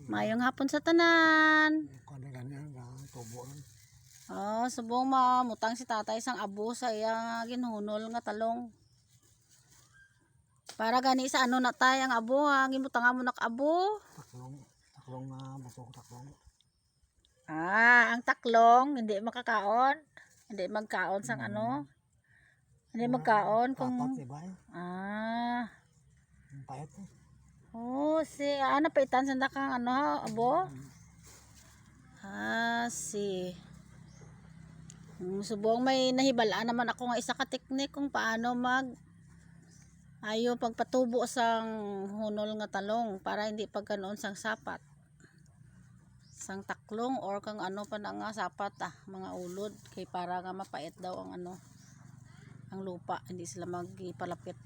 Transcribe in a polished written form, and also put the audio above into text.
Mayong hapon sa tanan. Kanya-kanya nga tubo ron. Oh, subong mamutang si tatay sang abo sa iya ginhunol nga talong. Para gani sa ano na tay ang abo, gimutang mo nak abo. Taklong nga butong taklong. Ang taklong hindi makakaon. Hindi magkaon sang ano. Hindi magkaon kung Kapat diba? Ang payat eh. Oh, ano paitan sa kang ano abo? Subong may nahibalaan naman ako nga isa ka teknik kung paano pagpatubo sang hunol nga talong para hindi pagkanoon sang sapat. Sang taklong or kang ano pa na nga sapat mga ulod kay para nga mapait daw ang ano ang lupa, hindi sila magpalapit.